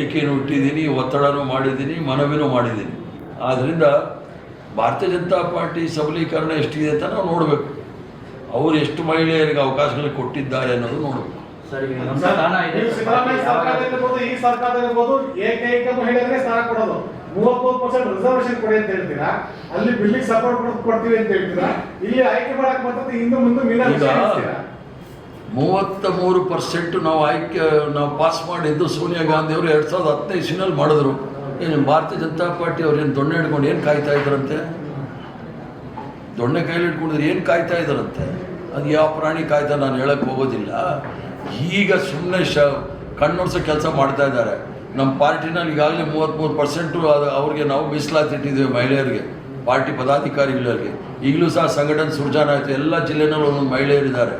ಬೇಡಿಕೆಯನ್ನು ಇಟ್ಟಿದ್ದೀನಿ, ಒತ್ತಡನೂ ಮಾಡಿದ್ದೀನಿ, ಮನವಿನೂ ಮಾಡಿದ್ದೀನಿ. ಆದ್ದರಿಂದ ಭಾರತೀಯ ಜನತಾ ಪಾರ್ಟಿ ಸಬಲೀಕರಣ ಎಷ್ಟಿದೆ ಅಂತ ನಾವು ನೋಡಬೇಕು. ಅವರು ಎಷ್ಟು ಮಹಿಳೆಯರಿಗೆ ಅವಕಾಶಗಳು ಕೊಟ್ಟಿದ್ದಾರೆ ಅನ್ನೋದು ನೋಡಬೇಕು. ಈ ಸರ್ಕಾರದಲ್ಲಿರ್ಬೋದು ಏಕೈಕ ಮಹಿಳೆಯರಿಗೆ ಸ್ಥಾನ ಕೊಡೋದು 33% ರಿಸರ್ವೇಶನ್ ಕೊಡಿ ಅಂತ ಹೇಳ್ತೀರಾ, ಅಲ್ಲಿ ಬಿಲ್ಲಿಗೆ ಸಪೋರ್ಟ್ ಕೊಡ್ತೀವಿ ಅಂತ ಹೇಳ್ತೀರಾ, ಇಲ್ಲಿ ಆಯ್ಕೆ ಮಾಡಕ್ ಬರ್ತದೆ ಹಿಂದೆ ಮುಂದೆ ಮೀನಾಕ್ಷಿ 33% ನಾವು ಪಾಸ್ ಮಾಡಿದ್ದು ಸೋನಿಯಾ ಗಾಂಧಿ ಅವರು 2015 ಇಸ್ವಿನಲ್ಲಿ ಮಾಡಿದ್ರು. ಏನು ಭಾರತೀಯ ಜನತಾ ಪಾರ್ಟಿ ಅವ್ರು ಏನು ದೊಣ್ಣೆ ಹಿಡ್ಕೊಂಡು ಏನು ಕಾಯ್ತಾ ಇದ್ದಾರಂತೆ? ದೊಣ್ಣೆ ಕೈಲಿ ಹಿಡ್ಕೊಂಡಿದ್ರೆ ಏನು ಕಾಯ್ತಾ ಇದ್ದಾರಂತೆ? ಅದು ಯಾವ ಪ್ರಾಣಿ ಕಾಯ್ತಾ ನಾನು ಹೇಳಕ್ಕೆ ಹೋಗೋದಿಲ್ಲ. ಈಗ ಸುಮ್ಮನೆ ಕಣ್ಣೊಡ್ಸೋ ಕೆಲಸ ಮಾಡ್ತಾ ಇದ್ದಾರೆ. ನಮ್ಮ ಪಾರ್ಟಿನಲ್ಲಿ ಈಗಾಗಲೇ 33% ಅವ್ರಿಗೆ ನಾವು ಮೀಸಲಾತಿ ಇಟ್ಟಿದ್ದೇವೆ ಮಹಿಳೆಯರಿಗೆ, ಪಾರ್ಟಿ ಪದಾಧಿಕಾರಿಗಳಿಗೆ. ಈಗಲೂ ಸಹ ಸಂಘಟನೆ ಸೃಜಾನ ಆಯಿತು, ಎಲ್ಲ ಜಿಲ್ಲೆನಲ್ಲೂ ಒಂದೊಂದು ಮಹಿಳೆಯರಿದ್ದಾರೆ.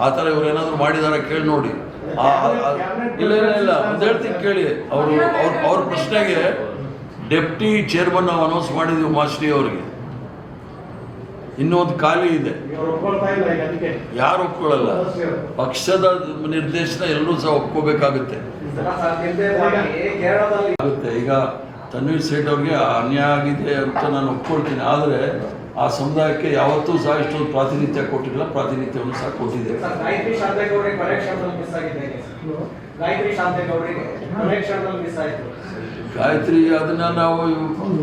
ಆ ಥರ ಇವ್ರು ಏನಾದರೂ ಮಾಡಿದಾರ ಕೇಳಿ ನೋಡಿ. ಇಲ್ಲ ಒಂದು ಹೇಳ್ತೀನಿ ಕೇಳಿ. ಅವ್ರ ಪ್ರಶ್ನೆಗೆ ಡೆಪ್ಟಿ ಚೇರ್ಮನ್ ನಾವು ಅನೌನ್ಸ್ ಮಾಡಿದ್ವಿ ಉಮಾಶ್ರೀ ಅವರಿಗೆ. ಇನ್ನೂ ಒಂದು ಖಾಲಿ ಇದೆ, ಯಾರು ಒಪ್ಕೊಳ್ಳಲ್ಲ. ಪಕ್ಷದ ನಿರ್ದೇಶನ ಎಲ್ಲರೂ ಸಹ ಒಪ್ಕೋಬೇಕಾಗುತ್ತೆ. ಈಗ ತನ್ವೀರ್ ಸೇಠ್ ಅವ್ರಿಗೆ ಅನ್ಯಾಯ ಆಗಿದೆ ಅಂತ ನಾನು ಒಪ್ಕೊಳ್ತೀನಿ. ಆದರೆ ಆ ಸಮುದಾಯಕ್ಕೆ ಯಾವತ್ತೂ ಸಹ ಇಷ್ಟೊಂದು ಪ್ರಾತಿನಿಧ್ಯ ಕೊಟ್ಟಿಲ್ಲ, ಪ್ರಾತಿನಿಧ್ಯವನ್ನು ಸಹ ಕೊಟ್ಟಿದೆ. ಗಾಯತ್ರಿ ಅದನ್ನ ನಾವು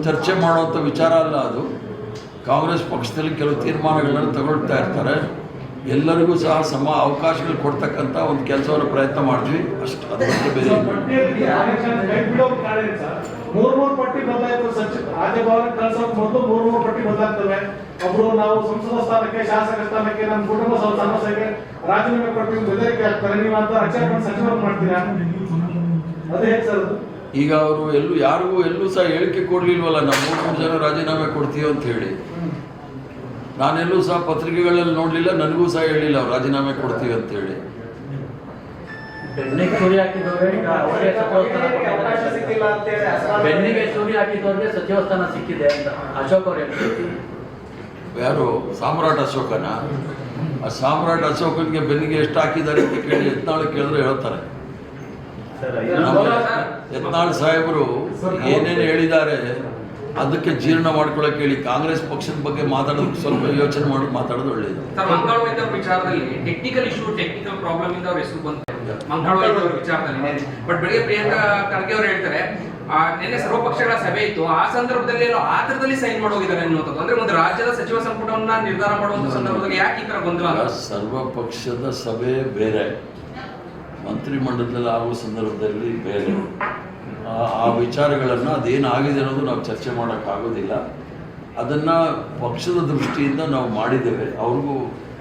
ಚರ್ಚೆ ಮಾಡುವಂಥ ವಿಚಾರ ಅಲ್ಲ. ಅದು ಕಾಂಗ್ರೆಸ್ ಪಕ್ಷದಲ್ಲಿ ಕೆಲವು ತೀರ್ಮಾನಗಳನ್ನು ತಗೊಳ್ತಾ ಇರ್ತಾರೆ. ಎಲ್ಲರಿಗೂ ಸಹ ಅವಕಾಶಗಳು ಕೊಡ್ತಕ್ಕಂಥ ಒಂದು ಕೆಲಸವನ್ನು ಪ್ರಯತ್ನ ಮಾಡ್ತೀವಿ ಅಷ್ಟು. ಅದಕ್ಕೆ ಬೇರೆ ಮೂರು ಪಟ್ಟಿ ಬದಲಾಯಿತು. ರಾಜ್ಯಭವನಕ್ಕೆ ಕಳಿಸೋಕೆ ಮೊದಲು ಮೂರು ಪಟ್ಟಿ ಬದಲಾಗ್ತವೆ. ಒಬ್ರು ನಾವು ಸಂಸದ ಸ್ಥಾನಕ್ಕೆ, ಶಾಸಕ ಸ್ಥಾನಕ್ಕೆ, ನಮ್ಮ ಕುಟುಂಬ ಸಮಸ್ಯೆಗೆ ರಾಜೀನಾಮೆ ಕೊಡ್ತೀವಿ ಬೆದರಿಕೆ ಆಗ್ತಾರೆ. ನೀವು ಅಂತ ರಕ್ಷಣೆ ಸಚಿವರು ಮಾಡ್ತೀರಾ? ಅದೇ ಹೇಗೆ ಸರ್? ಈಗ ಅವರು ಎಲ್ಲೂ ಸಹ ಹೇಳಿಕೆ ಕೊಡ್ಲಿಲ್ವಲ್ಲ, ನಾವು 3 ಜನ ರಾಜೀನಾಮೆ ಕೊಡ್ತೀವಿ ಅಂತ ಹೇಳಿ. ನಾನೆಲ್ಲೂ ಸಹ ಪತ್ರಿಕೆಗಳಲ್ಲಿ ನೋಡಲಿಲ್ಲ, ನನಗೂ ಸಹ ಹೇಳಿಲ್ಲ ಅವ್ರು ರಾಜೀನಾಮೆ ಕೊಡ್ತೀವಿ ಅಂತ ಹೇಳಿ. ಬೆನ್ನಿಗೆ ಚೂರಿ ಹಾಕಿದವ್ರಿಗೆ ಸಚಿವ ಸ್ಥಾನ ಸಿಕ್ಕಿದೆ ಅಂತ ಅಶೋಕ್ ಅವರು ಹೇಳ್ತಾರೆ. ಯಾರು? ಸಾಮ್ರಾಟ್ ಅಶೋಕನ? ಆ ಸಾಮ್ರಾಟ್ ಅಶೋಕನ್ಗೆ ಬೆನ್ನಿಗೆ ಎಷ್ಟು ಹಾಕಿದ್ದಾರೆ ಅಂತ ಕೇಳಿ ಯತ್ನಾಳ್ ಕೇಳಿದ್ರೆ ಹೇಳ್ತಾರೆ. ಯತ್ನಾಳ್ ಸಾಹೇಬರು ಏನೇನು ಹೇಳಿದ್ದಾರೆ ಅದಕ್ಕೆ ಜೀರ್ಣ ಮಾಡ್ಕೊಳ್ಳೋಕೆ ಹೇಳಿ. ಕಾಂಗ್ರೆಸ್ ಪಕ್ಷದ ಬಗ್ಗೆ ಮಾತಾಡೋದಕ್ಕೆ ಸ್ವಲ್ಪ ಯೋಚನೆ ಮಾಡಿ ಮಾತಾಡೋದು ಒಳ್ಳೇದು. ವಿಚಾರದಲ್ಲಿ ಟೆಕ್ನಿಕಲ್ ಇಶ್ಯೂ, ಟೆಕ್ನಿಕಲ್ ಪ್ರಾಬ್ಲಮ್ ಇಂದ ಅವ್ರ ಹೆಸರು ಬಂತು ಮಂಗಳವಾರ ವಿಚಾರದಲ್ಲಿ. ಬಟ್ ಬೆಳಿಗ್ಗೆ ಪ್ರಿಯಾಂಕಾ ಖರ್ಗೆ ಅವರು ಹೇಳ್ತಾರೆ ನಿನ್ನೆ ಸರ್ವಪಕ್ಷಗಳ ಸಭೆ ಇತ್ತು, ಆ ಸಂದರ್ಭದಲ್ಲಿ ಆತರದಲ್ಲಿ ಸೈನ್ ಮಾಡೋಗಿದ್ದಾರೆ ಅನ್ನುವಂಥದ್ದು. ಅಂದ್ರೆ ಒಂದು ರಾಜ್ಯದ ಸಚಿವ ಸಂಪುಟವನ್ನ ನಿರ್ಧಾರ ಮಾಡುವಂತ ಸಂದರ್ಭದಲ್ಲಿ ಯಾಕೆ ಈ ತರ ಗೊಂದಲ? ಸರ್ವಪಕ್ಷದ ಸಭೆ ಬೇರೆ, ಮಂತ್ರಿಮಂಡಲದಲ್ಲಿ ಆಗುವ ಸಂದರ್ಭದಲ್ಲಿ ಬೇರೆ. ಆ ವಿಚಾರಗಳನ್ನು ಅದೇನಾಗಿದೆ ಅನ್ನೋದು ನಾವು ಚರ್ಚೆ ಮಾಡೋಕ್ಕಾಗೋದಿಲ್ಲ. ಅದನ್ನು ಪಕ್ಷದ ದೃಷ್ಟಿಯಿಂದ ನಾವು ಮಾಡಿದ್ದೇವೆ. ಅವ್ರಿಗೂ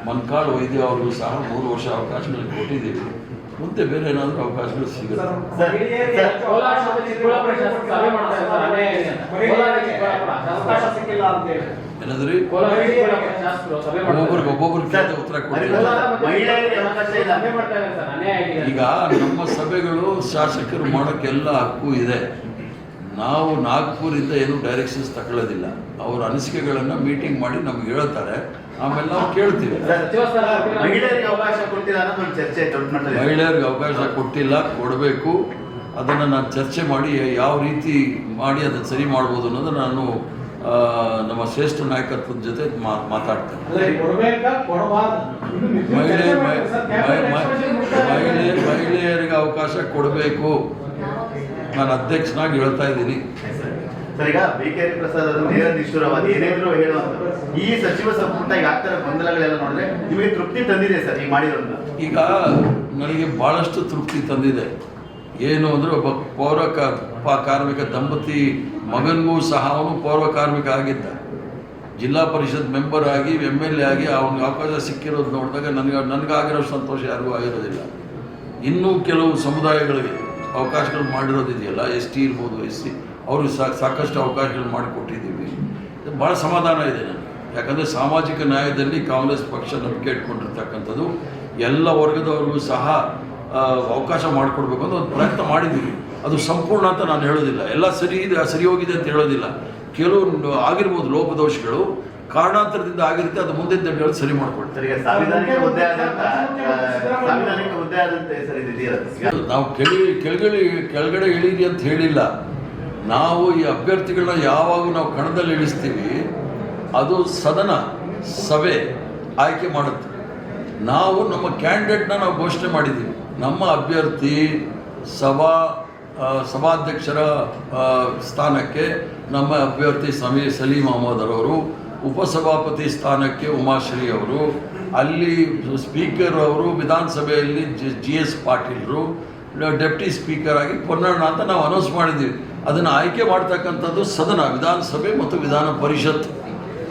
ಮನ್ಕಾಳ್ ವೈದ್ಯ ಅವ್ರಿಗೂ ಸಹ 3 ವರ್ಷ ಅವಕಾಶಗಳು ಕೊಟ್ಟಿದ್ದೀವಿ. ಮುಂದೆ ಬೇರೆ ಏನಾದರೂ ಅವಕಾಶಗಳು ಸಿಗುತ್ತೆ. ಏನಾದ್ರಿ ಒಬ್ಬೊಬ್ಬರಿಗೆ ಉತ್ತರ ಕೊಟ್ಟಿಲ್ಲ. ಈಗ ನಮ್ಮ ಸಭೆಗಳು ಶಾಸಕರು ಮಾಡೋಕ್ಕೆಲ್ಲ ಹಕ್ಕು ಇದೆ. ನಾವು ನಾಗ್ಪುರಿಂದ ಏನು ಡೈರೆಕ್ಷನ್ಸ್ ತಗೊಳ್ಳೋದಿಲ್ಲ. ಅವರ ಅನಿಸಿಕೆಗಳನ್ನು ಮೀಟಿಂಗ್ ಮಾಡಿ ನಮ್ಗೆ ಹೇಳ್ತಾರೆ, ಆಮೇಲೆ ನಾವು ಕೇಳ್ತೀವಿ. ಮಹಿಳೆಯರಿಗೆ ಅವಕಾಶ ಕೊಟ್ಟಿಲ್ಲ, ಕೊಡಬೇಕು. ಅದನ್ನು ನಾನು ಚರ್ಚೆ ಮಾಡಿ ಯಾವ ರೀತಿ ಮಾಡಿ ಅದನ್ನು ಸರಿ ಮಾಡ್ಬೋದು ಅನ್ನೋದು ನಾನು ನಮ್ಮ ಶ್ರೇಷ್ಠ ನಾಯಕತ್ವದ ಜೊತೆ ಮಾತಾಡ್ತೇನೆ. ಮಹಿಳೆಯರಿಗೆ ಅವಕಾಶ ಕೊಡಬೇಕು, ನಾನು ಅಧ್ಯಕ್ಷನಾಗಿ ಹೇಳ್ತಾ ಇದ್ದೀನಿ. ಸರ್, ಈಗ BK ಪ್ರಸಾದ್ ಅವರು ನೇರ ನಿಷ್ಠುರವಾದ ಏನೇನಾದರೂ ಹೇಳುವಂತ ಈ ಸಚಿವ ಸಂಪುಟ ಈಗ ಆಗ್ತಾರ ಗೊಂದಲಗಳೆಲ್ಲ ನೋಡಿದ್ರೆ ನಿಮಗೆ ತೃಪ್ತಿ ತಂದಿದೆ ಸರ್ ಈಗ ಮಾಡಿರೋದು? ಈಗ ನನಗೆ ಬಹಳಷ್ಟು ತೃಪ್ತಿ ತಂದಿದೆ. ಏನು ಅಂದರೆ ಒಬ್ಬ ಕಾರ್ಮಿಕ ದಂಪತಿ ಮಗನಿಗೂ ಸಹ ಅವನು ಪೌರ ಕಾರ್ಮಿಕ ಆಗಿದ್ದ. ಜಿಲ್ಲಾ ಪರಿಷತ್ ಮೆಂಬರ್ ಆಗಿ MLA ಆಗಿ ಅವನಿಗೆ ಅವಕಾಶ ಸಿಕ್ಕಿರೋದು ನೋಡಿದಾಗ ನನಗಾಗಿರೋ ಸಂತೋಷ ಯಾರಿಗೂ ಆಗಿರೋದಿಲ್ಲ. ಇನ್ನೂ ಕೆಲವು ಸಮುದಾಯಗಳಿಗೆ ಅವಕಾಶಗಳು ಮಾಡಿರೋದಿದೆಯಲ್ಲ, ST ಇರ್ಬೋದು, SC, ಅವ್ರಿಗೆ ಸಾಕಷ್ಟು ಅವಕಾಶಗಳು ಮಾಡಿಕೊಟ್ಟಿದ್ದೀವಿ. ಭಾಳ ಸಮಾಧಾನ ಇದೆ ನನಗೆ. ಯಾಕಂದರೆ ಸಾಮಾಜಿಕ ನ್ಯಾಯದಲ್ಲಿ ಕಾಂಗ್ರೆಸ್ ಪಕ್ಷ ನಂಬಿಕೆ ಇಟ್ಕೊಂಡಿರ್ತಕ್ಕಂಥದ್ದು. ಎಲ್ಲ ವರ್ಗದವ್ರಿಗೂ ಸಹ ಅವಕಾಶ ಮಾಡಿಕೊಡ್ಬೇಕು ಅಂತ ಒಂದು ಪ್ರಯತ್ನ ಮಾಡಿದ್ದೀವಿ. ಅದು ಸಂಪೂರ್ಣ ಅಂತ ನಾನು ಹೇಳೋದಿಲ್ಲ, ಎಲ್ಲ ಸರಿ ಇದೆ ಸರಿ ಹೋಗಿದೆ ಅಂತ ಹೇಳೋದಿಲ್ಲ. ಕೆಲವು ಆಗಿರ್ಬೋದು ಲೋಪದೋಷಗಳು. ಕಾರಣಾಂತರದಿಂದ ಆಗಿರುತ್ತೆ, ಅದು ಮುಂದಿನ ದಿನಗಳಲ್ಲಿ ಸರಿ ಮಾಡ್ಕೊಳ್ತಾರೆ. ಸರ್, ಈಗ ಸಾಂವಿಧಾನಿಕ ಹುದ್ದೆ ಆದಂತೆ ಸರ್ ಇದೆಯಲ್ಲ, ನಾವು ಕೆಳಗಡೆ ಇಳೀರಿ ಅಂತ ಹೇಳಿಲ್ಲ. ನಾವು ಈ ಅಭ್ಯರ್ಥಿಗಳನ್ನ ಯಾವಾಗ ನಾವು ಕಣದಲ್ಲಿ ಇಳಿಸ್ತೀವಿ ಅದು ಸದನ ಸಭೆ ಆಯ್ಕೆ ಮಾಡುತ್ತೆ. ನಾವು ನಮ್ಮ ಕ್ಯಾಂಡಿಡೇಟ್ನ ನಾವು ಘೋಷಣೆ ಮಾಡಿದ್ದೀವಿ. ನಮ್ಮ ಅಭ್ಯರ್ಥಿ ಸಭಾಧ್ಯಕ್ಷರ ಸ್ಥಾನಕ್ಕೆ ನಮ್ಮ ಅಭ್ಯರ್ಥಿ ಸಲೀಂ ಅಹಮದ್ ಅವರು, ಉಪಸಭಾಪತಿ ಸ್ಥಾನಕ್ಕೆ ಉಮಾಶ್ರೀ ಅವರು, ಅಲ್ಲಿ ಸ್ಪೀಕರ್ ಅವರು ವಿಧಾನಸಭೆಯಲ್ಲಿ GS ಪಾಟೀಲ್ರು, ಡೆಪ್ಟಿ ಸ್ಪೀಕರ್ ಆಗಿ ಪೊನ್ನಣ್ಣ ಅಂತ ನಾವು ಅನೌನ್ಸ್ ಮಾಡಿದ್ದೀವಿ. ಅದನ್ನು ಆಯ್ಕೆ ಮಾಡ್ತಕ್ಕಂಥದ್ದು ಸದನ, ವಿಧಾನಸಭೆ ಮತ್ತು ವಿಧಾನ ಪರಿಷತ್.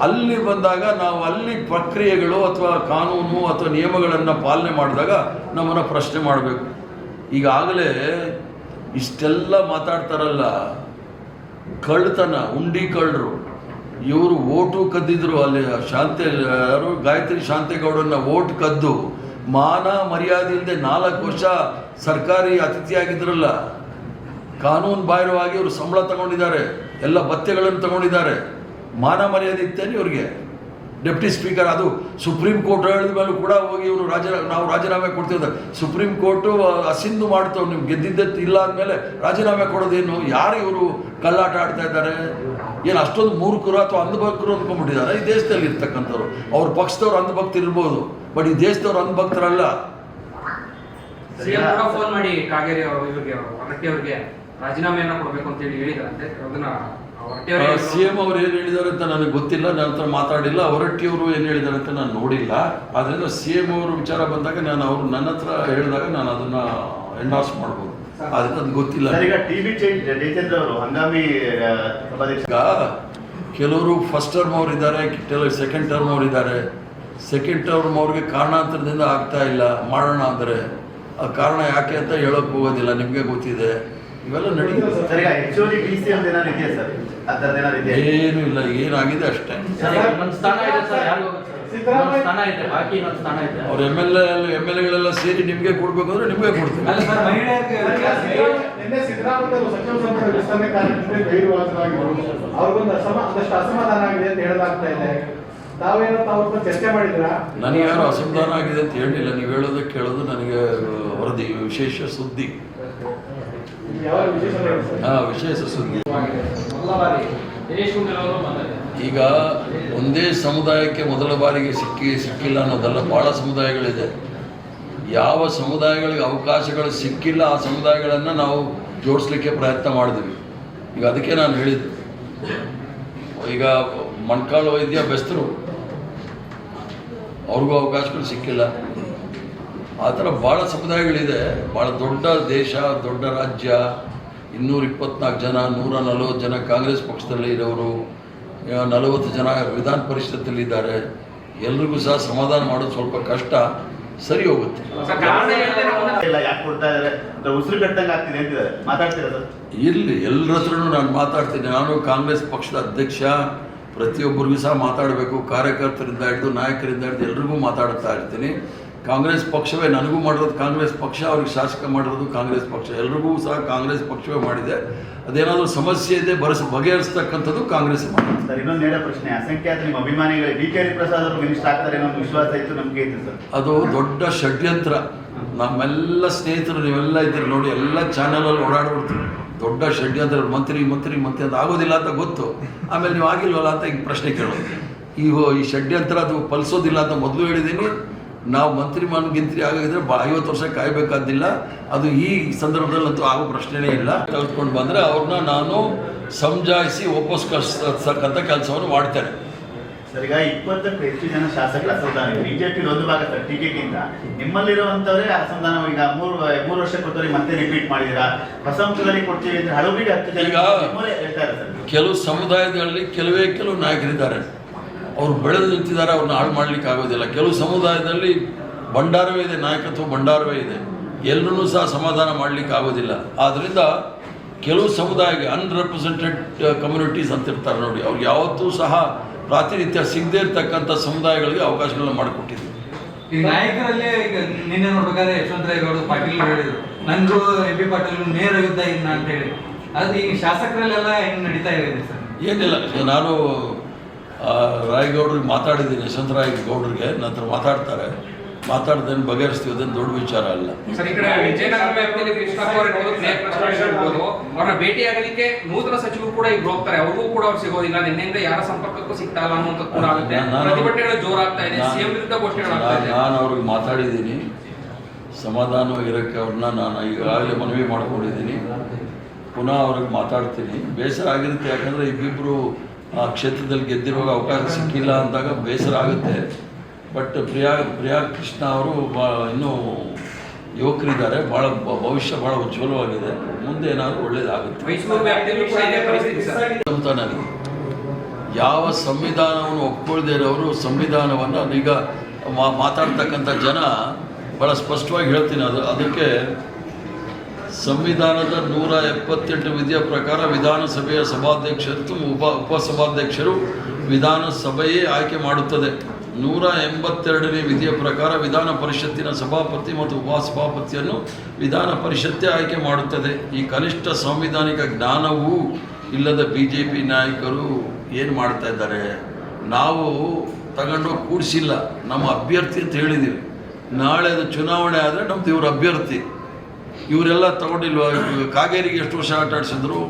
ಅಲ್ಲಿ ಬಂದಾಗ ನಾವು ಅಲ್ಲಿ ಪ್ರಕ್ರಿಯೆಗಳು ಅಥವಾ ಕಾನೂನು ಅಥವಾ ನಿಯಮಗಳನ್ನು ಪಾಲನೆ ಮಾಡಿದಾಗ ನಮ್ಮನ್ನು ಪ್ರಶ್ನೆ ಮಾಡಬೇಕು. ಈಗಾಗಲೇ ಇಷ್ಟೆಲ್ಲ ಮಾತಾಡ್ತಾರಲ್ಲ, ಕಳ್ಳತನ, ಉಂಡಿ ಕಳ್ಳರು, ಇವರು ಓಟು ಕದ್ದಿದ್ರು. ಅಲ್ಲಿ ಯಾರು ಗಾಯತ್ರಿ ಶಾಂತೇಗೌಡರನ್ನ ಓಟ್ ಕದ್ದು ಮಾನ ಮರ್ಯಾದೆ ಇಲ್ಲದೆ 4 ವರ್ಷ ಸರ್ಕಾರಿ ಅತಿಥಿಯಾಗಿದ್ರಲ್ಲ, ಕಾನೂನು ಬಾಹಿರವಾಗಿ ಇವರು ಸಂಬಳ ತಗೊಂಡಿದ್ದಾರೆ, ಎಲ್ಲ ಭತ್ಯೆಗಳನ್ನು ತಗೊಂಡಿದ್ದಾರೆ. ಮಾನ ಮರ್ಯಾದೆ ಇತ್ತೇನೆ ಇವ್ರಿಗೆ? ಡೆಪ್ಟಿ ಸ್ಪೀಕರ್, ಅದು ಸುಪ್ರೀಂ ಕೋರ್ಟ್ ಹೇಳಿದ ಮೇಲೂ ಕೂಡ ಹೋಗಿ ಇವರು ನಾವು ರಾಜೀನಾಮೆ ಕೊಡ್ತೀವಿ. ಸುಪ್ರೀಂ ಕೋರ್ಟು ಅಸಿಂಧು ಮಾಡ್ತಾವೆ, ನೀವು ಗೆದ್ದಿದ್ದತ್ತು ಇಲ್ಲ ಅಂದಮೇಲೆ ರಾಜೀನಾಮೆ ಕೊಡೋದೇನು? ಯಾರು ಇವರು ಕಳ್ಳಾಟ ಆಡ್ತಾ ಇದ್ದಾರೆ? ಏನು ಅಷ್ಟೊಂದು ಮೂರ್ಖರು ಅಥವಾ ಅಂಧಭಕ್ತರು ಅಂದ್ಕೊಂಡ್ಬಿಟ್ಟಿದ್ದಾರೆ ಈ ದೇಶದಲ್ಲಿ ಇರ್ತಕ್ಕಂಥವ್ರು? ಅವ್ರ ಪಕ್ಷದವ್ರು ಅಂಧಭಕ್ತರು ಇರ್ಬೋದು, ಬಟ್ ಈ ದೇಶದವ್ರು ಅಂಧಭಕ್ತರಲ್ಲ. ಸಿಎಂ ಕೂಡ ಫೋನ್ ಮಾಡಿ ಕಾಗೇರಿ ಇವರಿಗೆ ಹೊರಟ್ಟಿ ಅವರಿಗೆ ರಾಜೀನಾಮೆಯನ್ನ ಕೊಡಬೇಕು ಅಂತ ಹೇಳಿ ಹೇಳಿದಾರಂತೆ. ಅದನ್ನ CM ಅವ್ರು ಏನು ಹೇಳಿದ್ದಾರೆ ಅಂತ ನನಗೆ ಗೊತ್ತಿಲ್ಲ, ನನ್ನ ಹತ್ರ ಮಾತಾಡಿಲ್ಲ. ಹೊರಟ್ಟಿಯವರು ಏನು ಹೇಳಿದ್ದಾರೆ ಅಂತ ನಾನು ನೋಡಿಲ್ಲ. ಆದ್ದರಿಂದ CM ಅವರು ವಿಚಾರ ಬಂದಾಗ ನಾನು ಅವರು ನನ್ನ ಹತ್ರ ಹೇಳಿದಾಗ ನಾನು ಅದನ್ನ ಎಂಡಾರ್ಸ್ ಮಾಡ್ಬೋದು, ಅದಕ್ಕೆ ಅದು ಗೊತ್ತಿಲ್ಲ. ಈಗ TB ಜಯಚಂದ್ರ ಅವರು ಹಂಗಾಮಿ ಈಗ ಕೆಲವರು ಫಸ್ಟ್ ಟರ್ಮ್ ಅವ್ರು ಇದ್ದಾರೆ, ಕೆಲವರು ಸೆಕೆಂಡ್ ಟರ್ಮ್ ಅವ್ರು ಇದ್ದಾರೆ. ಸೆಕೆಂಡ್ ಟರ್ಮ್ ಅವ್ರಿಗೆ ಕಾರಣಾಂತರದಿಂದ ಆಗ್ತಾ ಇಲ್ಲ, ಮಾಡೋಣ ಅಂದರೆ ಆ ಕಾರಣ ಯಾಕೆ ಅಂತ ಹೇಳೋಕೆ ಹೋಗೋದಿಲ್ಲ, ನಿಮಗೆ ಗೊತ್ತಿದೆ. ಇವೆಲ್ಲ ನಡೀತದೆ. ಏನು ಇಲ್ಲ, ಏನಾಗಿದೆ ಅಷ್ಟೇ. ಅವ್ರ MLA ಸೇರಿ ನಿಮ್ಗೆ ಕೊಡ್ಬೇಕು ಅಂದ್ರೆ ನಿಮ್ಗೆ ಕೊಡ್ತೀವಿ. ನಿನ್ನೆ ಸಿದ್ದರಾಮಯ್ಯ ಸಚಿವ ಸಂಪುಟ ವಿಸ್ತರಣೆ ಕಾರ್ಯಕ್ರಮಕ್ಕೆ ಗೈರುಹಾಜರಾಗಿದ್ದರು. ಅವ್ರಿಗೊಂದು ಒಂದಷ್ಟು ಅಸಮಾಧಾನ ಆಗಿದೆ ಅಂತ ಹೇಳಲಾಗ್ತಾ ಇದೆ. ತಾವೇನೋ ಚರ್ಚೆ ಮಾಡಿದ್ರ? ನನಗೆ ಯಾರು ಅಸಮಾಧಾನ ಆಗಿದೆ ಅಂತ ಹೇಳಿಲ್ಲ. ನೀವು ಹೇಳೋದಕ್ಕೆ ಕೇಳೋದು ನನಗೆ ವರದಿ, ವಿಶೇಷ ಸುದ್ದಿ. ವಿಶೇಷ ಸುದ್ದಿ. ಈಗ ಒಂದೇ ಸಮುದಾಯಕ್ಕೆ ಮೊದಲ ಬಾರಿಗೆ ಸಿಕ್ಕಿಲ್ಲ ಅನ್ನೋದಲ್ಲ, ಭಾಳ ಸಮುದಾಯಗಳಿದೆ. ಯಾವ ಸಮುದಾಯಗಳಿಗೆ ಅವಕಾಶಗಳು ಸಿಕ್ಕಿಲ್ಲ ಆ ಸಮುದಾಯಗಳನ್ನು ನಾವು ಜೋಡಿಸ್ಲಿಕ್ಕೆ ಪ್ರಯತ್ನ ಮಾಡಿದ್ವಿ. ಈಗ ಅದಕ್ಕೆ ನಾನು ಹೇಳಿದ್ದು, ಈಗ ಮಣ್ಕಾಳು ವೈದ್ಯ ಬೆಸ್ತರು, ಅವ್ರಿಗೂ ಅವಕಾಶಗಳು ಸಿಕ್ಕಿಲ್ಲ. ಆ ಥರ ಭಾಳ ಸಮುದಾಯಗಳಿದೆ. ಭಾಳ ದೊಡ್ಡ ದೇಶ, ದೊಡ್ಡ ರಾಜ್ಯ, 224 ಜನ, 140 ಜನ ಕಾಂಗ್ರೆಸ್ ಪಕ್ಷದಲ್ಲಿ ಇರೋರು, 40 ಜನ ವಿಧಾನ ಪರಿಷತ್ತಲ್ಲಿದ್ದಾರೆ. ಎಲ್ರಿಗೂ ಸಹ ಸಮಾಧಾನ ಮಾಡೋದು ಸ್ವಲ್ಪ ಕಷ್ಟ, ಸರಿ ಹೋಗುತ್ತೆ. ಇರಲಿ, ಎಲ್ಲರ ಹತ್ರನೂ ನಾನು ಮಾತಾಡ್ತೀನಿ. ನಾನು ಕಾಂಗ್ರೆಸ್ ಪಕ್ಷದ ಅಧ್ಯಕ್ಷ, ಪ್ರತಿಯೊಬ್ಬರಿಗೂ ಸಹ ಮಾತಾಡಬೇಕು. ಕಾರ್ಯಕರ್ತರಿಂದ ಹಿಡಿದು ನಾಯಕರಿಂದ ಹಿಡಿದು ಎಲ್ರಿಗೂ ಮಾತಾಡ್ತಾ ಇರ್ತೀನಿ. ಕಾಂಗ್ರೆಸ್ ಪಕ್ಷವೇ ನನಗೂ ಮಾಡಿರೋದು ಕಾಂಗ್ರೆಸ್ ಪಕ್ಷ, ಅವ್ರಿಗೆ ಶಾಸಕ ಮಾಡಿರೋದು ಕಾಂಗ್ರೆಸ್ ಪಕ್ಷ, ಎಲ್ರಿಗೂ ಸಹ ಕಾಂಗ್ರೆಸ್ ಪಕ್ಷವೇ ಮಾಡಿದೆ. ಅದೇನಾದರೂ ಸಮಸ್ಯೆ ಇದೆ ಬಗೆಹರಿಸ್ತಕ್ಕಂಥದ್ದು ಕಾಂಗ್ರೆಸ್ ಮಾಡಿದೆ. ಸರ್, ಇನ್ನೊಂದು ನೇರ ಪ್ರಶ್ನೆ. ಅಸಂಖ್ಯಾತ ನಿಮ್ಮ ಅಭಿಮಾನಿಗಳಿಗೆ BK ಹರಿಪ್ರಸಾದ್ ಅವರು ಮಿನಿಸ್ಟರ್ ಆಗ್ತಾರೆ ಅನ್ನೋ ವಿಶ್ವಾಸ ಇತ್ತು, ನಂಬಿಕೆ ಇತ್ತು ಸರ್? ಅದು ದೊಡ್ಡ ಷಡ್ಯಂತ್ರ. ನಮ್ಮೆಲ್ಲ ಸ್ನೇಹಿತರು ನೀವೆಲ್ಲ ಇದ್ದೀರಿ ನೋಡಿ, ಎಲ್ಲ ಚಾನಲಲ್ಲಿ ಓಡಾಡ್ಬಿಡ್ತೀವಿ. ದೊಡ್ಡ ಷಡ್ಯಂತ್ರ, ಮಂತ್ರಿ ಅಂತ ಆಗೋದಿಲ್ಲ ಅಂತ ಗೊತ್ತು. ಆಮೇಲೆ ನೀವು ಆಗಿಲ್ವಲ್ಲ ಅಂತ ಈಗ ಪ್ರಶ್ನೆ ಕೇಳೋದು. ಈ ಷಡ್ಯಂತ್ರ ಅದು ಫಲಿಸೋದಿಲ್ಲ ಅಂತ ಮೊದಲು ಹೇಳಿದ್ದೀನಿ. ನಾವು ಮಂತ್ರಿ ಆಗಿದ್ರೆ 50 ವರ್ಷ ಕಾಯಬೇಕಾದಿಲ್ಲ. ಅದು ಈ ಸಂದರ್ಭದಲ್ಲಂತೂ ಆಗೋ ಪ್ರಶ್ನೆನೇ ಇಲ್ಲ. ತೆಗೆದುಕೊಂಡು ಬಂದರೆ ಅವ್ರನ್ನ ನಾನು ಸಮಜಾಯಿಸಿ ವಾಪಸ್ ಕಳಿಸ್ತಕ್ಕಂಥ ಕೆಲಸವನ್ನು ಮಾಡ್ತೇನೆ. ಸರ್, ಈಗ 20ಕ್ಕೂ ಹೆಚ್ಚು ಜನ ಶಾಸಕರ ಅಸಮಾಧಾನ BJP ಒಂದು ಭಾಗ ಸರ್ ಟೀಕೆಗಿಂತ ನಿಮ್ಮಲ್ಲಿರುವಂತವರೇ ಅಸಮಾಧಾನ. ಈಗ 3 ವರ್ಷ ಕೊಟ್ಟವರಿಗೆ ಮತ್ತೆ ರಿಪೀಟ್ ಮಾಡಿದ್ದೀರಾ, ಹೊಸ ಅಂಶದಲ್ಲಿ ಕೊಡ್ತೀವಿ ಅಂದ್ರೆ ಹಲವರಿಗೆ 10 ಜನ ಹೇಳ್ತಾರೆ ಸರ್. ಕೆಲವು ಸಮುದಾಯದಲ್ಲಿ ಕೆಲವು ನಾಯಕರಿದ್ದಾರೆ, ಅವ್ರು ಬೆಳೆದು ನಿಂತಿದ್ದಾರೆ, ಅವ್ರನ್ನ ಹಾಳು ಮಾಡ್ಲಿಕ್ಕೆ ಆಗೋದಿಲ್ಲ. ಕೆಲವು ಸಮುದಾಯದಲ್ಲಿ ಭಂಡಾರವೇ ಇದೆ, ನಾಯಕತ್ವ ಭಂಡಾರವೇ ಇದೆ, ಎಲ್ಲರೂ ಸಹ ಸಮಾಧಾನ ಮಾಡಲಿಕ್ಕೆ ಆಗೋದಿಲ್ಲ. ಆದ್ದರಿಂದ ಕೆಲವು ಸಮುದಾಯಕ್ಕೆ ಅನ್ರೆಪ್ರೆಸೆಂಟೆಡ್ ಕಮ್ಯುನಿಟೀಸ್ ಅಂತ ಇರ್ತಾರೆ ನೋಡಿ, ಅವ್ರಿಗೆ ಯಾವತ್ತೂ ಸಹ ಪ್ರಾತಿನಿಧ್ಯ ಸಿಗದೇ ಇರ್ತಕ್ಕಂಥ ಸಮುದಾಯಗಳಿಗೆ ಅವಕಾಶಗಳನ್ನ ಮಾಡಿಕೊಟ್ಟಿದ್ವಿ. ಈ ನಾಯಕರಲ್ಲೇ ಈಗ ನಿನ್ನೆ ನೋಡ್ಬೇಕಾದ್ರೆ ಯಶವಂತರಾಯಗೌಡ ಪಾಟೀಲ್ ಹೇಳಿದ್ರು, ನನಗೂ MP ಪಾಟೀಲ್ ನೇರ ಯುದ್ಧ ಇನ್ನ ಅಂತ ಹೇಳಿ. ಅದು ಈಗ ಶಾಸಕರಲ್ಲೆಲ್ಲ ಹೆಂಗೆ ನಡೀತಾ ಇದೆ ಸರ್? ಏನಿಲ್ಲ, ನಾನು ರಾಯಗೌಡ್ರಿಗೆ ಮಾತಾಡಿದ್ದೀನಿ, ಯಶವಂತರಾಯ ಗೌಡ್ರಿಗೆ ನಂತರ ಮಾತಾಡ್ದೇನು ಬಗೆಹರಿಸ್ತೀವಿ, ಅದೇನು ದೊಡ್ಡ ವಿಚಾರ ಅಲ್ಲ. ಸರ್, ಈ ಕಡೆ ವಿಜಯನಗರ ವ್ಯಾಪ್ತಿಯಲ್ಲಿ ಕೃಷ್ಣಪ್ಪ ಅವರು ಇರ್ಬೋದು, ಪ್ರಿಯಾಂಕ್ ಕೃಷ್ಣ ಇರ್ಬೋದು, ಅವ್ರನ್ನ ಭೇಟಿಯಾಗಲಿಕ್ಕೆ ನೂತನ ಸಚಿವರು ಕೂಡ ಈಗ ಹೋಗ್ತಾರೆ, ಅವ್ರಿಗೂ ಕೂಡ ಅವ್ರು ಸಿಗೋದಿಲ್ಲ. ನಿನ್ನೆಯಿಂದ ಯಾರ ಸಂಪರ್ಕಕ್ಕೂ ಸಿಗ್ತಾ ಇಲ್ಲ ಅನ್ನುವಂಥದ್ದು ಕೂಡ ಆಗುತ್ತೆ. ಪ್ರತಿಭಟನೆಗಳು ಜೋರಾಗ್ತಾ ಇದೆ, ಸಿಎಂ ವಿರುದ್ಧ ಘೋಷಣೆಗಳಾಗ್ತಾ ಇದೆ. ನಾನು ಅವ್ರಿಗೆ ಮಾತಾಡಿದ್ದೀನಿ, ಸಮಾಧಾನವಾಗಿರೋಕ್ಕೆ ಅವ್ರನ್ನ ನಾನು ಈಗಾಗಲೇ ಮನವಿ ಮಾಡ್ಕೊಂಡಿದ್ದೀನಿ. ಪುನಃ ಅವ್ರಿಗೆ ಮಾತಾಡ್ತೀನಿ. ಬೇಸರ ಆಗಿರುತ್ತೆ, ಯಾಕಂದರೆ ಇಬ್ಬಿಬ್ಬರು ಆ ಕ್ಷೇತ್ರದಲ್ಲಿ ಗೆದ್ದಿರುವಾಗ ಅವಕಾಶ ಸಿಕ್ಕಿಲ್ಲ ಅಂದಾಗ ಬೇಸರ ಆಗುತ್ತೆ. ಬಟ್ ಪ್ರಿಯಾ ಕೃಷ್ಣ ಅವರು ಇನ್ನೂ ಯುವಕರಿದ್ದಾರೆ, ಭಾಳ ಭವಿಷ್ಯ ಭಾಳ ಉಜ್ವಲವಾಗಿದೆ, ಮುಂದೆ ಏನಾದರೂ ಒಳ್ಳೇದಾಗುತ್ತೆ. ಮೈಸೂರು ವ್ಯಾಪ್ತಿಯಲ್ಲೂ ಕೂಡ ಇದೇ ಪರಿಸ್ಥಿತಿ ಸರ್. ಅಂತ ನನಗೆ ಯಾವ ಸಂವಿಧಾನವನ್ನು ಒಪ್ಕೊಳ್ದೇ ಇರೋರು ಸಂವಿಧಾನವನ್ನು ಈಗ ಮಾತಾಡ್ತಕ್ಕಂಥ ಜನ ಭಾಳ ಸ್ಪಷ್ಟವಾಗಿ ಹೇಳ್ತೀನಿ. ಅದಕ್ಕೆ ಸಂವಿಧಾನದ 178 ವಿಧಿಯ ಪ್ರಕಾರ ವಿಧಾನಸಭೆಯ ಸಭಾಧ್ಯಕ್ಷರು ಉಪಸಭಾಧ್ಯಕ್ಷರು ವಿಧಾನಸಭೆಯೇ ಆಯ್ಕೆ ಮಾಡುತ್ತದೆ. 182ನೇ ವಿಧಿಯ ಪ್ರಕಾರ ವಿಧಾನ ಪರಿಷತ್ತಿನ ಸಭಾಪತಿ ಮತ್ತು ಉಪಸಭಾಪತಿಯನ್ನು ವಿಧಾನ ಪರಿಷತ್ತೇ ಆಯ್ಕೆ ಮಾಡುತ್ತದೆ. ಈ ಕನಿಷ್ಠ ಸಾಂವಿಧಾನಿಕ ಜ್ಞಾನವೂ ಇಲ್ಲದ BJP ನಾಯಕರು ಏನು ಮಾಡ್ತಾ ಇದ್ದಾರೆ? ನಾವು ತಗೊಂಡೋಗಿ ಕೂಡಿಸಿಲ್ಲ, ನಮ್ಮ ಅಭ್ಯರ್ಥಿ ಅಂತ ಹೇಳಿದ್ದೀವಿ. ನಾಳೆ ಅದು ಚುನಾವಣೆ ಆದರೆ ನಮ್ದು ಇವ್ರ ಅಭ್ಯರ್ಥಿ. ಇವರೆಲ್ಲ ತಗೊಂಡಿಲ್ವ? ಕಾಗೇರಿಗೆ ಎಷ್ಟು ವರ್ಷ ಆಟ ಆಡಿಸಿದ್ರು?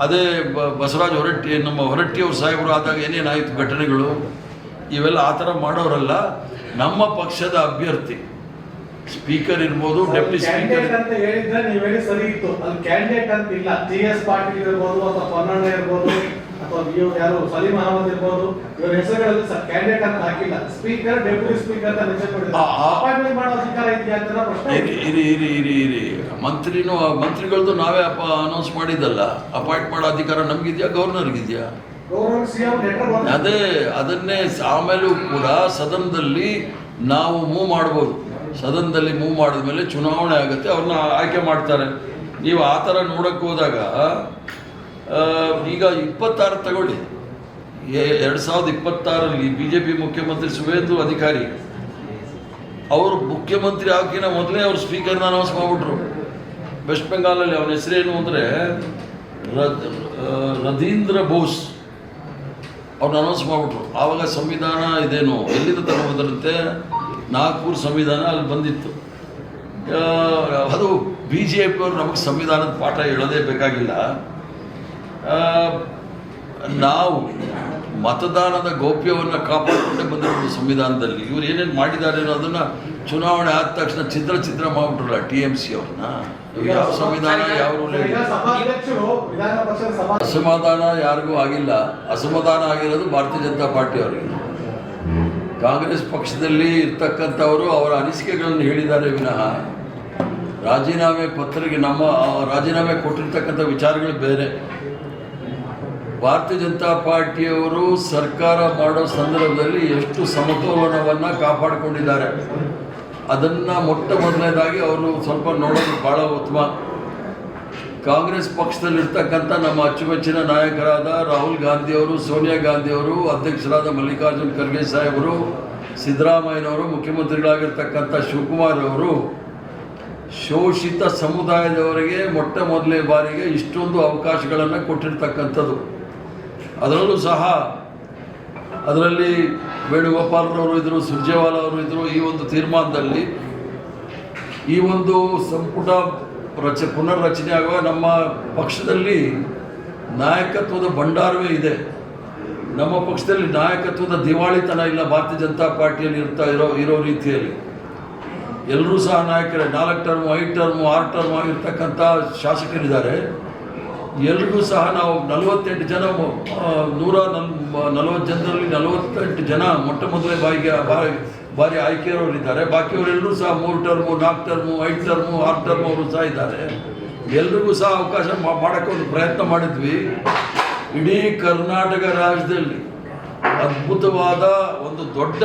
ಅದೇ ಬಸವರಾಜ್ ಹೊರಟ್ಟಿ, ನಮ್ಮ ಹೊರಟ್ಟಿಯವ್ರ ಸಾಹೇಬರು ಆದಾಗ ಏನೇನಾಯಿತು ಘಟನೆಗಳು, ಇವೆಲ್ಲ ಆ ಥರ ಮಾಡೋರಲ್ಲ. ನಮ್ಮ ಪಕ್ಷದ ಅಭ್ಯರ್ಥಿ ಸ್ಪೀಕರ್ ಇರ್ಬೋದು, ಡೆಪ್ಟಿ ಸ್ಪೀಕರ್ ಅಂತ ಹೇಳಿದ್ರೆ ನೀವು ಹೇಳಿ ಸರಿ ಇತ್ತು. ಅಲ್ಲಿ ಕ್ಯಾಂಡಿಡೇಟ್ ಅಂತ ಇಲ್ಲ. TS ಪಾಟೀಲ್ ಇರ್ಬೋದು, ಅಥವಾ ಪೊನ್ನಣ್ಣ ಇರ್ಬೋದು, ಅಥವಾ ಯಾರು ಸಲೀಂ ಅಹಮದ್ ಇರ್ಬೋದು, ಇವರ ಹೆಸರುಗಳಲ್ಲಿ ಕ್ಯಾಂಡಿಡೇಟ್ ಅಂತ ಹಾಕಿಲ್ಲ. ಸ್ಪೀಕರ್, ಡೆಪ್ಯೂಟಿ ಸ್ಪೀಕರ್ ಅಂತ ಮೆನ್ಷನ್ ಮಾಡಿದ್ದಾರೆ. ಅಪಾಯಿಂಟ್ಮೆಂಟ್ ಮಾಡೋ ಅಧಿಕಾರ ಇದೆಯಾ ಅಂತ ಪ್ರಶ್ನೆ. ಇರಿ ಮಂತ್ರಿಗಳದ್ದು ನಾವೇ ಅನೌನ್ಸ್ ಮಾಡಿದ್ದಲ್ಲ. ಅಪಾಯಿಂಟ್ ಮಾಡೋ ಅಧಿಕಾರ ನಮಗಿದೆಯಾ, ಗವರ್ನರ್ಗಿದೆಯಾ? ಅದೇ ಅದನ್ನೇ ಆಮೇಲೂ ಕೂಡ ಸದನದಲ್ಲಿ ನಾವು ಮೂವ್ ಮಾಡ್ಬೋದು. ಸದನದಲ್ಲಿ ಮೂವ್ ಮಾಡಿದ್ಮೇಲೆ ಚುನಾವಣೆ ಆಗುತ್ತೆ, ಅವ್ರನ್ನ ಆಯ್ಕೆ ಮಾಡ್ತಾರೆ. ನೀವು ಆ ಥರ ನೋಡೋಕ್ಕೆ ಹೋದಾಗ ಈಗ 26 ತಗೊಳ್ಳಿ, 2026ರಲ್ಲಿ BJP ಮುಖ್ಯಮಂತ್ರಿ ಸುವೇಂದು ಅಧಿಕಾರಿ ಅವರು ಮುಖ್ಯಮಂತ್ರಿ ಆಗಿನ ಮೊದಲೇ ಅವರು ಸ್ಪೀಕರ್ನ ಅನೌನ್ಸ್ ಮಾಡಿಬಿಟ್ರು. ವೆಸ್ಟ್ ಬೆಂಗಾಲಲ್ಲಿ ಅವನ ಹೆಸರೇನು ಅಂದರೆ ರದೀಂದ್ರ ಬೋಸ್ ಅವ್ರನ್ನ ಅನೌನ್ಸ್ ಮಾಡಿಬಿಟ್ರು. ಆವಾಗ ಸಂವಿಧಾನ ಇದೇನು ಎಲ್ಲಿಂದ ತಗೊಂಡ್ಬಂದ್ರಂತೆ, ನಾಗ್ಪುರ್ ಸಂವಿಧಾನ ಅಲ್ಲಿ ಬಂದಿತ್ತು. ಅದು BJP ಅವರು ನಮಗೆ ಸಂವಿಧಾನದ ಪಾಠ ಹೇಳೋದೇ ಬೇಕಾಗಿಲ್ಲ. ನಾವು ಮತದಾನದ ಗೌಪ್ಯವನ್ನು ಕಾಪಾಡಿಕೊಂಡೇ ಬಂದಿರೋದು ಸಂವಿಧಾನದಲ್ಲಿ. ಇವ್ರು ಏನೇನು ಮಾಡಿದ್ದಾರೆ ಅನ್ನೋದನ್ನು ಚುನಾವಣೆ ಆದ ತಕ್ಷಣ ಚಿತ್ರ ಮಾಡಿಬಿಟ್ರಲ್ಲ TMC ಅವ್ರನ್ನ. ಯಾವ ಸಂವಿಧಾನ ಯಾವ ರೂಲ್ ಇಲ್ಲ. ಅಸಮಾಧಾನ ಯಾರಿಗೂ ಆಗಿಲ್ಲ. ಅಸಮಾಧಾನ ಆಗಿರೋದು ಭಾರತೀಯ ಜನತಾ ಪಾರ್ಟಿ ಅವರಿಗೆ. ಕಾಂಗ್ರೆಸ್ ಪಕ್ಷದಲ್ಲಿ ಇರ್ತಕ್ಕಂಥವರು ಅವರ ಅನಿಸಿಕೆಗಳನ್ನು ಹೇಳಿದ್ದಾರೆ ವಿನಃ ರಾಜೀನಾಮೆ ಪತ್ರಿಕೆ ನಮ್ಮ ರಾಜೀನಾಮೆ ಕೊಟ್ಟಿರ್ತಕ್ಕಂಥ ವಿಚಾರಗಳು ಬೇರೆ. ಭಾರತೀಯ ಜನತಾ ಪಾರ್ಟಿಯವರು ಸರ್ಕಾರ ಮಾಡೋ ಸಂದರ್ಭದಲ್ಲಿ ಎಷ್ಟು ಸಮತೋಲನವನ್ನು ಕಾಪಾಡಿಕೊಂಡಿದ್ದಾರೆ ಅದನ್ನು ಮೊಟ್ಟ ಮೊದಲನೇದಾಗಿ ಅವರು ಸ್ವಲ್ಪ ನೋಡೋದು ಭಾಳ ಉತ್ತಮ. ಕಾಂಗ್ರೆಸ್ ಪಕ್ಷದಲ್ಲಿರ್ತಕ್ಕಂಥ ನಮ್ಮ ಅಚ್ಚುಮೆಚ್ಚಿನ ನಾಯಕರಾದ ರಾಹುಲ್ ಗಾಂಧಿಯವರು, ಸೋನಿಯಾ ಗಾಂಧಿಯವರು, ಅಧ್ಯಕ್ಷರಾದ ಮಲ್ಲಿಕಾರ್ಜುನ್ ಖರ್ಗೆ ಸಾಹೇಬರು, ಸಿದ್ದರಾಮಯ್ಯನವರು, ಮುಖ್ಯಮಂತ್ರಿಗಳಾಗಿರ್ತಕ್ಕಂಥ ಶಿವಕುಮಾರ್ ಅವರು ಶೋಷಿತ ಸಮುದಾಯದವರಿಗೆ ಮೊಟ್ಟ ಮೊದಲನೇ ಬಾರಿಗೆ ಇಷ್ಟೊಂದು ಅವಕಾಶಗಳನ್ನು ಕೊಟ್ಟಿರ್ತಕ್ಕಂಥದ್ದು. ಅದರಲ್ಲೂ ಸಹ ಅದರಲ್ಲಿ ವೇಣುಗೋಪಾಲ್ರವರು ಇದ್ದರು, ಸುರ್ಜೇವಾಲಾ ಅವರು ಇದ್ದರು. ಈ ಒಂದು ತೀರ್ಮಾನದಲ್ಲಿ ಈ ಒಂದು ಸಂಪುಟ ಪುನರ್ರಚನೆ ಆಗುವ ನಮ್ಮ ಪಕ್ಷದಲ್ಲಿ ನಾಯಕತ್ವದ ಭಂಡಾರವೇ ಇದೆ. ನಮ್ಮ ಪಕ್ಷದಲ್ಲಿ ನಾಯಕತ್ವದ ದಿವಾಳಿತನ ಇಲ್ಲ. ಭಾರತೀಯ ಜನತಾ ಪಾರ್ಟಿಯಲ್ಲಿ ಇರೋ ರೀತಿಯಲ್ಲಿ ಎಲ್ಲರೂ ಸಹ ನಾಯಕರೇ. 4 ಟರ್ಮು, 5 ಟರ್ಮು, 6 ಟರ್ಮು ಆಗಿರ್ತಕ್ಕಂಥ ಶಾಸಕರಿದ್ದಾರೆ. ಎಲ್ರಿಗೂ ಸಹ ನಾವು 48 ಜನ, 140 ಜನರಲ್ಲಿ 48 ಜನ ಮೊಟ್ಟ ಮೊದಲೇ ಬಾರಿ ಆಯ್ಕೆಯವರಿದ್ದಾರೆ. ಬಾಕಿಯವರೆಲ್ಲರೂ ಸಹ 3 ಟರ್ಮು, 4 ಟರ್ಮು, 5 ಟರ್ಮು, 6 ಟರ್ಮು ಅವರು ಸಹ ಇದ್ದಾರೆ. ಎಲ್ರಿಗೂ ಸಹ ಅವಕಾಶ ಮಾಡೋಕ್ಕೆ ಒಂದು ಪ್ರಯತ್ನ ಮಾಡಿದ್ವಿ. ಇಡೀ ಕರ್ನಾಟಕ ರಾಜ್ಯದಲ್ಲಿ ಅದ್ಭುತವಾದ ಒಂದು ದೊಡ್ಡ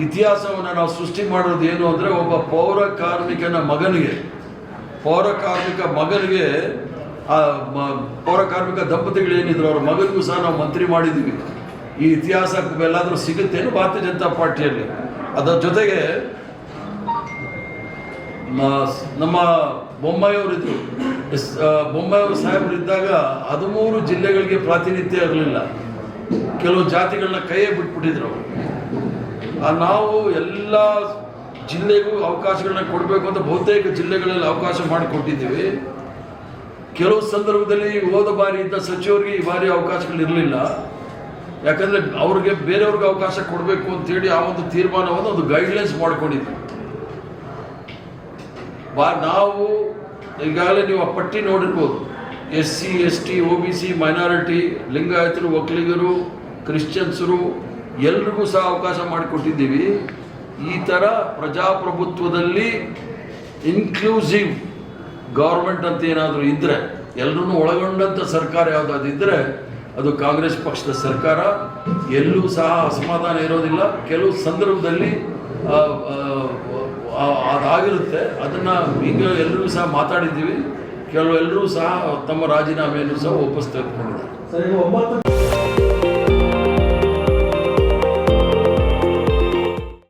ಇತಿಹಾಸವನ್ನು ನಾವು ಸೃಷ್ಟಿ ಮಾಡೋದು ಏನು ಅಂದರೆ, ಒಬ್ಬ ಪೌರ ಕಾರ್ಮಿಕ ಮಗನಿಗೆ ಪೌರ ಕಾರ್ಮಿಕ ದಂಪತಿಗಳು ಏನಿದ್ರು ಅವ್ರ ಮಗನಿಗೂ ಸಹ ನಾವು ಮಂತ್ರಿ ಮಾಡಿದ್ದೀವಿ. ಈ ಇತಿಹಾಸ ಎಲ್ಲಾದರೂ ಸಿಗುತ್ತೇನು ಭಾರತೀಯ ಜನತಾ ಪಾರ್ಟಿಯಲ್ಲಿ? ಅದರ ಜೊತೆಗೆ ನಮ್ಮ ಬೊಮ್ಮಾಯಿಯವರಿದ್ದರು. ಬೊಮ್ಮಾಯಿಯವರು ಸಾಹೇಬರು ಇದ್ದಾಗ 13 ಜಿಲ್ಲೆಗಳಿಗೆ ಪ್ರಾತಿನಿಧ್ಯ ಇರಲಿಲ್ಲ. ಕೆಲವು ಜಾತಿಗಳನ್ನ ಕೈಯೇ ಬಿಟ್ಬಿಟ್ಟಿದ್ರು. ನಾವು ಎಲ್ಲ ಜಿಲ್ಲೆಗೂ ಅವಕಾಶಗಳನ್ನ ಕೊಡಬೇಕು ಅಂತ ಬಹುತೇಕ ಜಿಲ್ಲೆಗಳಲ್ಲಿ ಅವಕಾಶ ಮಾಡಿಕೊಟ್ಟಿದ್ದೀವಿ. ಕೆಲವು ಸಂದರ್ಭದಲ್ಲಿ ಹೋದ ಬಾರಿ ಇದ್ದ ಸಚಿವರಿಗೆ ಈ ಬಾರಿ ಅವಕಾಶಗಳಿರಲಿಲ್ಲ. ಯಾಕಂದರೆ ಅವ್ರಿಗೆ ಬೇರೆಯವ್ರಿಗೆ ಅವಕಾಶ ಕೊಡಬೇಕು ಅಂತೇಳಿ ಆ ಒಂದು ತೀರ್ಮಾನವನ್ನು ಒಂದು ಗೈಡ್ಲೈನ್ಸ್ ಮಾಡ್ಕೊಂಡಿದ್ವಿ. ನಾವು ಈಗಾಗಲೇ ನೀವು ಆ ಪಟ್ಟಿ ನೋಡಿರ್ಬೋದು. SC, ST, OBC, ಮೈನಾರಿಟಿ, ಲಿಂಗಾಯತರು, ಒಕ್ಕಲಿಗರು, ಕ್ರಿಶ್ಚಿಯನ್ಸರು ಎಲ್ರಿಗೂ ಸಹ ಅವಕಾಶ ಮಾಡಿಕೊಟ್ಟಿದ್ದೀವಿ. ಈ ಥರ ಪ್ರಜಾಪ್ರಭುತ್ವದಲ್ಲಿ ಇನ್ಕ್ಲೂಸಿವ್ ಗೌರ್ಮೆಂಟ್ ಅಂತ ಏನಾದರೂ ಇದ್ದರೆ, ಎಲ್ಲರನ್ನೂ ಒಳಗೊಂಡಂಥ ಸರ್ಕಾರ ಯಾವುದಾದಿದ್ದರೆ ಅದು ಕಾಂಗ್ರೆಸ್ ಪಕ್ಷದ ಸರ್ಕಾರ. ಎಲ್ಲೂ ಸಹ ಅಸಮಾಧಾನ ಇರೋದಿಲ್ಲ. ಕೆಲವು ಸಂದರ್ಭದಲ್ಲಿ ಅದಾಗಿರುತ್ತೆ. ಅದನ್ನು ಈಗ ಎಲ್ಲರೂ ಸಹ ಮಾತಾಡಿದ್ದೀವಿ. ಎಲ್ಲರೂ ಸಹ ತಮ್ಮ ರಾಜೀನಾಮೆಯನ್ನು ಸಹ ವಾಪಸ್ ತೆಗೆದುಕೊಂಡಿದ್ದಾರೆ. ಸರ್, ಈಗ 9